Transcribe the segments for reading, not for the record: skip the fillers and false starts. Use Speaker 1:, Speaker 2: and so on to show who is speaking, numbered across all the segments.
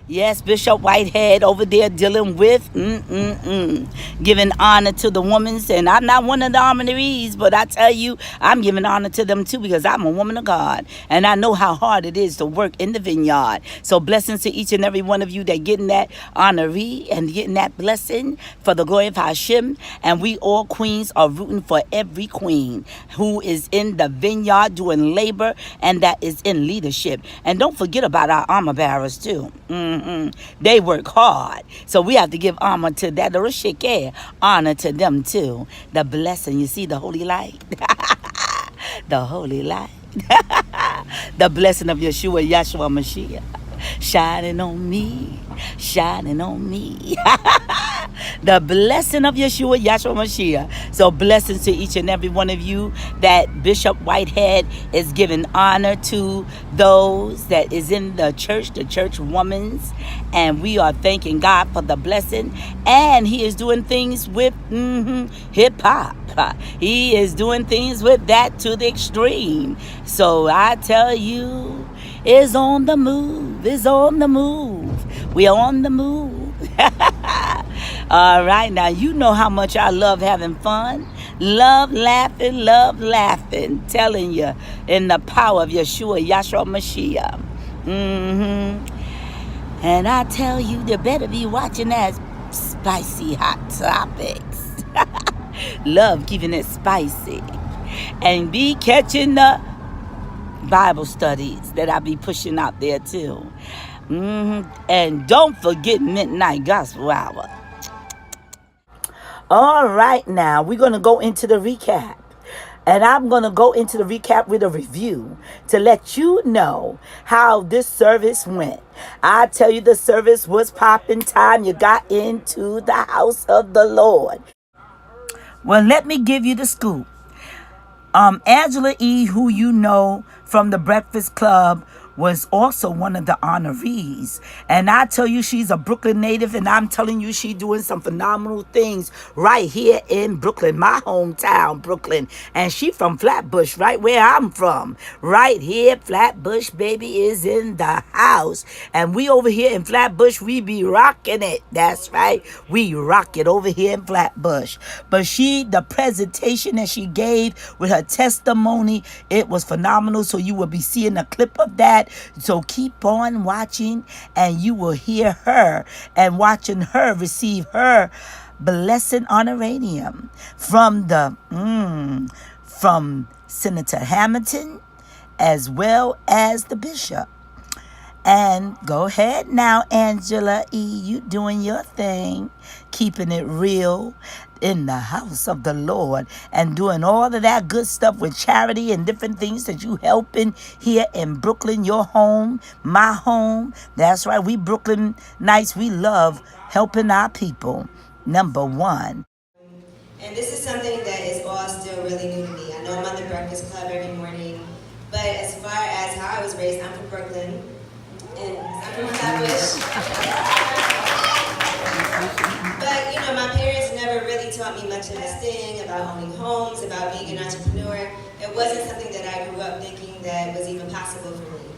Speaker 1: Yes, Bishop Whitehead over there dealing with giving honor to the women. And I'm not one of the honorees, but I tell you, I'm giving honor to them too because I'm a woman of God. And I know how hard it is to work in the vineyard. So blessings to each and every one of you that getting that honoree and getting that blessing for the glory of Hashem. And we all queens are rooting for every queen who is in the vineyard doing labor and that is in leadership. And don't forget about our armor bearers too. They work hard. So we have to give honor to that. Honor to them too. The blessing. You see the holy light? The holy light. The blessing of Yeshua Mashiach. Shining on me. Shining on me. The blessing of Yeshua Mashiach. So blessings to each and every one of you that Bishop Whitehead is giving honor to those that is in the church women's. And we are thanking God for the blessing. And he is doing things with hip hop. He is doing things with that to the extreme. So I tell you, it's on the move. It's on the move. We are on the move. All right, now you know how much I love having fun. Love laughing. Telling you in the power of Yeshua Mashiach. And I tell you, you better be watching that spicy hot topics. Love keeping it spicy. And be catching the Bible studies that I be pushing out there too. And don't forget Midnight Gospel Hour. All right, now we're going to go into the recap. And I'm going to go into the recap with a review to let you know how this service went. I tell you, the service was popping time. You got into the house of the Lord. Well, let me give you the scoop. Angela E., who you know from the Breakfast Club, was also one of the honorees. And I tell you, she's a Brooklyn native, and I'm telling you, she's doing some phenomenal things right here in Brooklyn, my hometown, Brooklyn. And she from Flatbush, right where I'm from. Right here, Flatbush, baby, is in the house. And we over here in Flatbush, we be rocking it. That's right. We rock it over here in Flatbush. But the presentation that she gave with her testimony, it was phenomenal. So you will be seeing a clip of that. So keep on watching and you will hear her and watching her receive her blessed honorarium from from Senator Hamilton as well as the bishop. And go ahead now, Angela E., you doing your thing, keeping it real in the house of the Lord and doing all of that good stuff with charity and different things that you helping here in Brooklyn, your home, my home. That's right, we Brooklyn Knights, we love helping our people. Number one.
Speaker 2: And this is something that is all still really new to me. I know I'm on the Breakfast Club every morning, but as far as how I was raised, I'm from Brooklyn, and I'm from Flatbush. But, you know, my parents never really taught me much investing, about owning homes, about being an entrepreneur. It wasn't something that I grew up thinking that was even possible for me.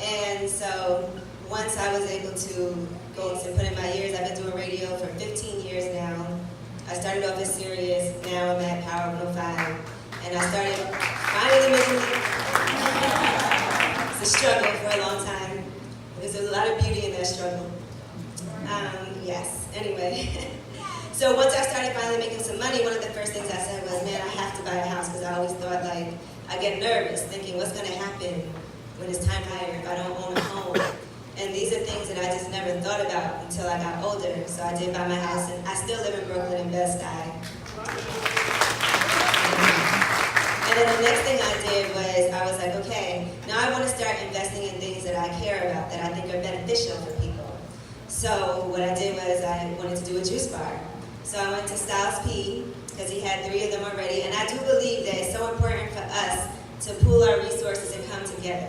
Speaker 2: And so once I was able to go and put in my years, I've been doing radio for 15 years now. I started off as Sirius, now I'm at Power 105. And I started finally making it's a struggle for a long time. There's a lot of beauty in that struggle. Yes, anyway. So once I started finally making some money, one of the first things I said was, man, I have to buy a house, because I always thought, like, I get nervous thinking, what's going to happen when it's time higher if I don't own a home? And these are things that I just never thought about until I got older. So I did buy my house, and I still live in Brooklyn in Bed-Stuy. And then the next thing I did was, I was like, okay, now I want to start investing in things that I care about, that I think are beneficial for people. So what I did was I wanted to do a juice bar. So I went to Styles P, because he had 3 of them already. And I do believe that it's so important for us to pool our resources and come together.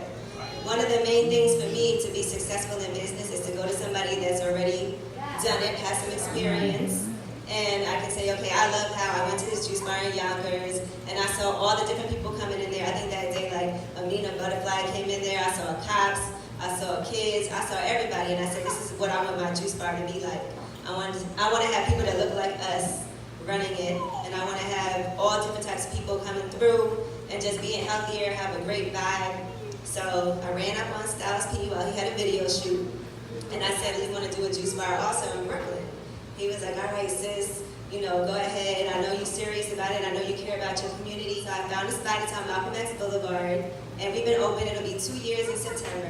Speaker 2: One of the main things for me to be successful in business is to go to somebody that's already done it, has some experience, and I can say, okay, I love how I went to this juice bar in Yonkers, and I saw all the different people coming in there. I think that day, like, Amina Butterfly came in there, I saw cops, I saw kids, I saw everybody, and I said, this is what I want my juice bar to be like. I want to have people that look like us running it, and I want to have all different types of people coming through and just being healthier, have a great vibe. So I ran up on Styles P while he had a video shoot, and I said we want to do a juice bar also in Brooklyn. He was like, all right, sis, you know, go ahead. I know you're serious about it. I know you care about your community. So I found a spot at Malcolm X Boulevard, and we've been open. It'll be 2 years in September.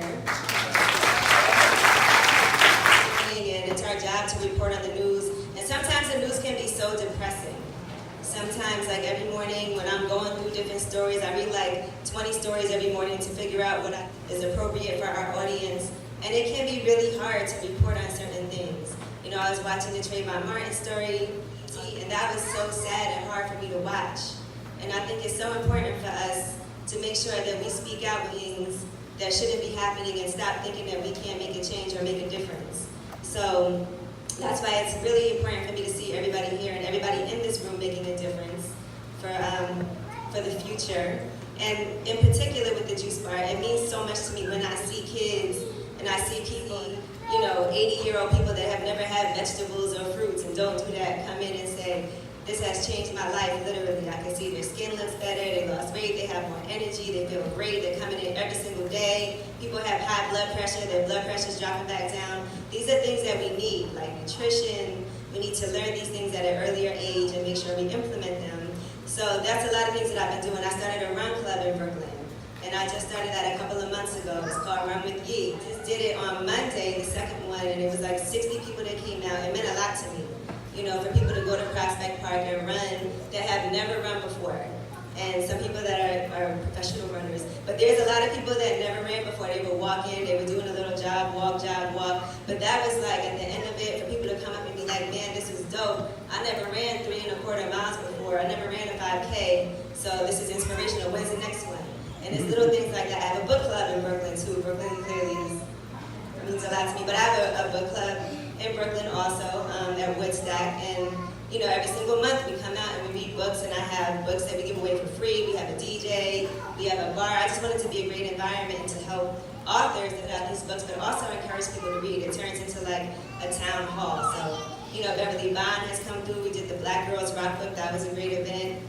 Speaker 2: And it's our job to report on the news. And sometimes the news can be so depressing. Sometimes, like every morning when I'm going through different stories, I read like 20 stories every morning to figure out what is appropriate for our audience. And it can be really hard to report on certain things. You know, I was watching the Trayvon Martin story, and that was so sad and hard for me to watch. And I think it's so important for us to make sure that we speak out things that shouldn't be happening and stop thinking that we can't make a change or make a difference. So that's why it's really important for me to see everybody here and everybody in this room making a difference for the future. And in particular with the juice bar, it means so much to me when I see kids and I see people, you know, 80-year-old people that have never had vegetables or fruits and don't do that come in and say, this has changed my life, literally. I can see their skin looks better, they lost weight, they have more energy, they feel great, they're coming in every single day. People have high blood pressure, their blood pressure's dropping back down. These are things that we need, like nutrition. We need to learn these things at an earlier age and make sure we implement them. So that's a lot of things that I've been doing. I started a run club in Brooklyn, and I just started that a couple of months ago. It's called Run With Ye. Just did it on Monday, the second one, and it was like 60 people that came out. It meant a lot to me. You know, for people to go to Prospect Park and run that have never run before. And some people that are professional runners. But there's a lot of people that never ran before. They were walking, they were doing a little jog, walk. But that was like, at the end of it, for people to come up and be like, man, this is dope. I never ran 3.25 miles before. I never ran a 5K. So this is inspirational. When's the next one? And it's little things like that. I have a book club in Brooklyn, too. Brooklyn clearly means a lot to me. But I have a book club in Brooklyn also, at Woodstock, and you know, every single month we come out and we read books, and I have books that we give away for free. We have a DJ, we have a bar. I just want it to be a great environment and to help authors that have these books, but also encourage people to read. It turns into like a town hall. So, you know, Beverly Bond has come through. We did the Black Girls Rock book. That was a great event.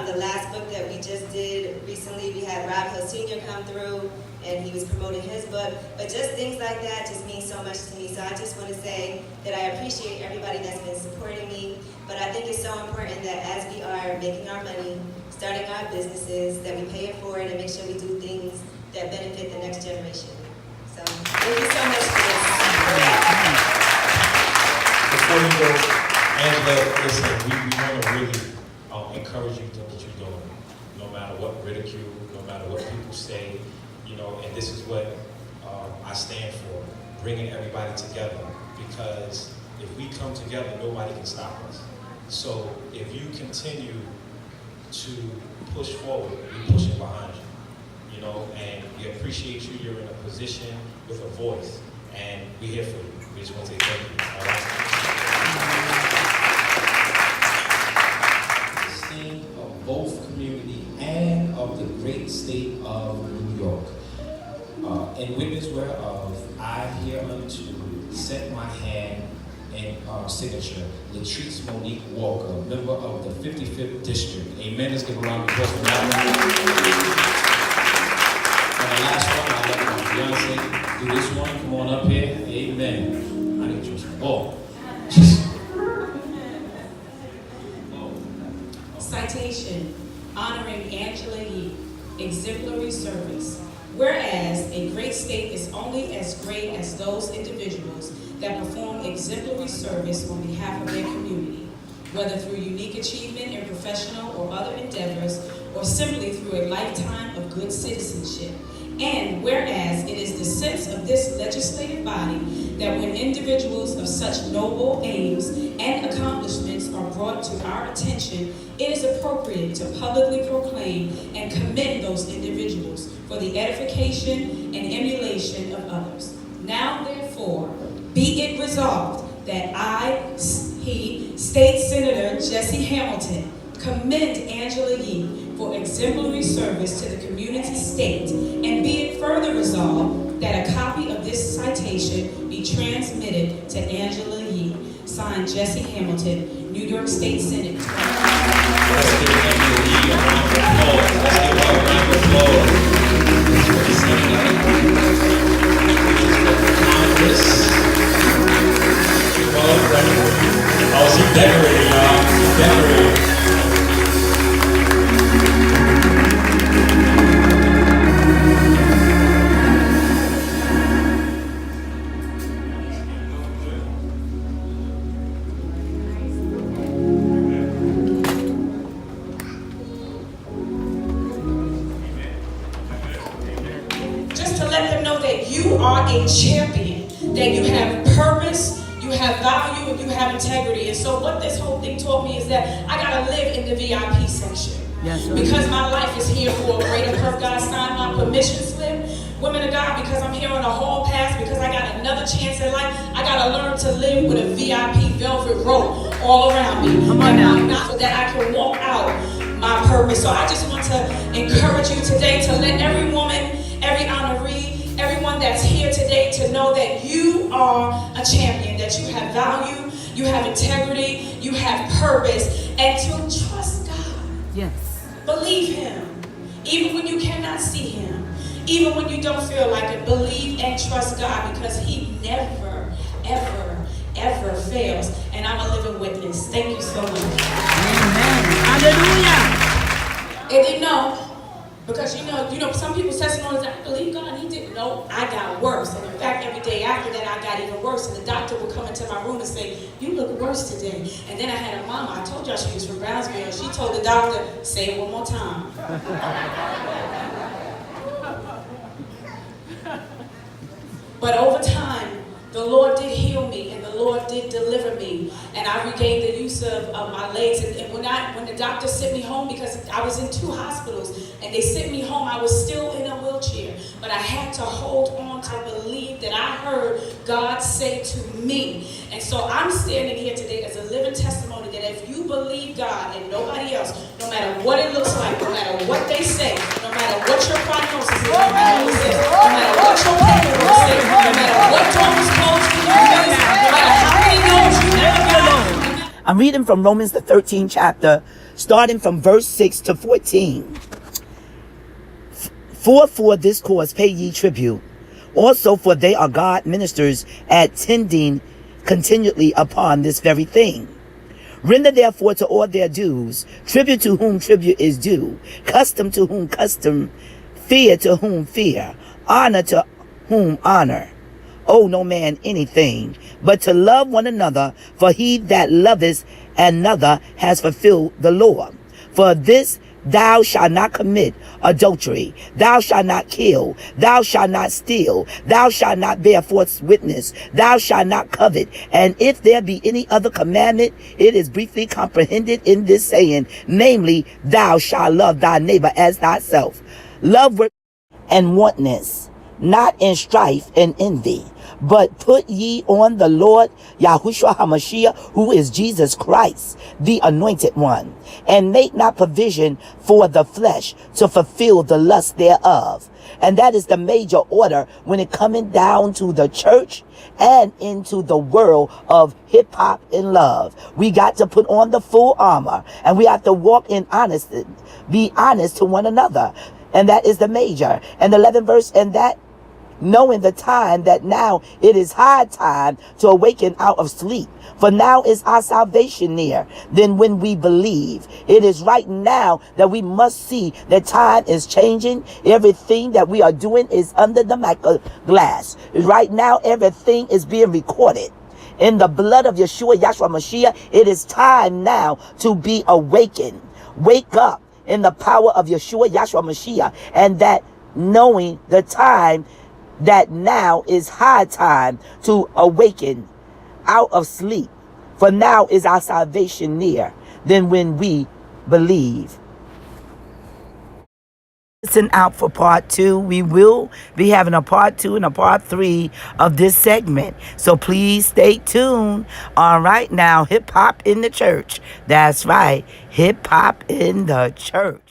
Speaker 2: The last book that we just did recently, we had Rob Hill Sr. come through, and he was promoting his book. But just things like that just mean so much to me. So I just want to say that I appreciate everybody that's been supporting me. But I think it's so important that as we are making our money, starting our businesses, that we pay it forward and make sure we do things that benefit the next generation. So thank you so much for this.
Speaker 3: Before you go, Angela, listen, we want to really encourage you to do what you're doing, no matter what ridicule, no matter what people say, you know, and this is what I stand for, bringing everybody together, because if we come together, nobody can stop us. So if you continue to push forward, we're pushing behind you, you know, and we appreciate you. You're in a position with a voice, and we're here for you. We just want to say thank you, all right?
Speaker 4: Of both community and of the great state of New York. In witness whereof, I hereunto set my hand in signature, Latrice Monique Walker, member of the 55th District. Amen. Let's give a round of applause for that. And the last one, I let my fiance do this one. Come on up here. Amen. I need to some ball.
Speaker 5: Citation honoring Angela Yee, exemplary service. Whereas a great state is only as great as those individuals that perform exemplary service on behalf of their community, whether through unique achievement in professional or other endeavors, or simply through a lifetime of good citizenship. And whereas it is the sense of this legislative body that when individuals of such noble aims and accomplishments are brought to our attention, it is appropriate to publicly proclaim and commend those individuals for the edification and emulation of others. Now, therefore, be it resolved that I, State Senator Jesse Hamilton, commend Angela Yee for exemplary service to the community state, and be it further resolved that a copy of this citation be be transmitted to Angela Yee. Signed, Jesse Hamilton, New York State Senate.
Speaker 3: Let's give Angela Yee a round of applause. Let's give her a round of applause. For the Senate. Congress. Oh, she decorated, y'all. She decorated.
Speaker 5: Just to let them know that you are a champion, that you have purpose, you have value, and you have integrity. And so what this whole thing taught me is that I gotta live in the VIP section.
Speaker 1: Yes, sir.
Speaker 5: Because my life is here for a greater purpose. God signed my permission slip. Women of God, because I'm here on a hall pass, because I got another chance in life, I gotta learn to live with a VIP velvet rope all around me.
Speaker 1: Come on now.
Speaker 5: So that I can walk out my purpose. So I just want to encourage you today to let every woman, every honoree, everyone that's here today to know that you are a champion, that you have value, you have integrity, you have purpose, and to trust God.
Speaker 1: Yes.
Speaker 5: Believe Him, even when you cannot see Him, even when you don't feel like it. Believe and trust God, because He never, ever, ever fails. And I'm a living witness. Thank you so much.
Speaker 1: Amen. Hallelujah.
Speaker 5: And they know, because you know, some people's testimonies, I believe God, He didn't know. I got worse. And in fact, every day after that, I got even worse. And the doctor would come into my room and say, "You look worse today." And then I had a mama. I told y'all she was from Brownsville. She told the doctor, "Say it one more time." But over time, the Lord did heal me, and the Lord did deliver me, and I regained the use of my legs. And when the doctor sent me home, because I was in 2 hospitals, and they sent me home, I was still in a wheelchair. But I had to hold on to believe that I heard God say to me. And so I'm standing here today as a living testimony that if you believe God and nobody else, no matter what it looks like, no matter what they say, no matter what your prognosis is, no matter what your paperwork says, no matter what door was closed for you, no matter how many doors you never got.
Speaker 1: I'm reading from Romans the 13th chapter, starting from verse 6 to 14. For this cause pay ye tribute, also for they are God ministers, attending continually upon this very thing. Render therefore to all their dues, tribute to whom tribute is due, custom to whom custom, fear to whom fear, honor to whom honor. Owe no man anything, but to love one another, for he that loveth another has fulfilled the law. For this, thou shalt not commit adultery, thou shalt not kill, thou shalt not steal, thou shalt not bear false witness, thou shalt not covet. And if there be any other commandment, it is briefly comprehended in this saying, namely, thou shalt love thy neighbor as thyself. Love and wantonness, not in strife and envy, but put ye on the Lord Yahushua HaMashiach, who is Jesus Christ, the anointed one, and make not provision for the flesh to fulfill the lust thereof. And that is the major order when it coming down to the church and into the world of hip hop and love. We got to put on the full armor, and we have to walk in honesty, be honest to one another. And that is the major. And the 11th verse, and that knowing the time that now it is high time to awaken out of sleep. For now is our salvation near. Then when we believe, it is right now that we must see that time is changing. Everything that we are doing is under the glass. Right now, everything is being recorded. In the blood of Yeshua, Yahshua Mashiach, it is time now to be awakened. Wake up in the power of Yeshua, Yahshua Mashiach, and that knowing the time that now is high time to awaken out of sleep. For now is our salvation near. Then when we believe. Listen out for part 2. We will be having a part 2 and a part 3 of this segment. So please stay tuned. All right, now hip hop in the church. That's right. Hip hop in the church.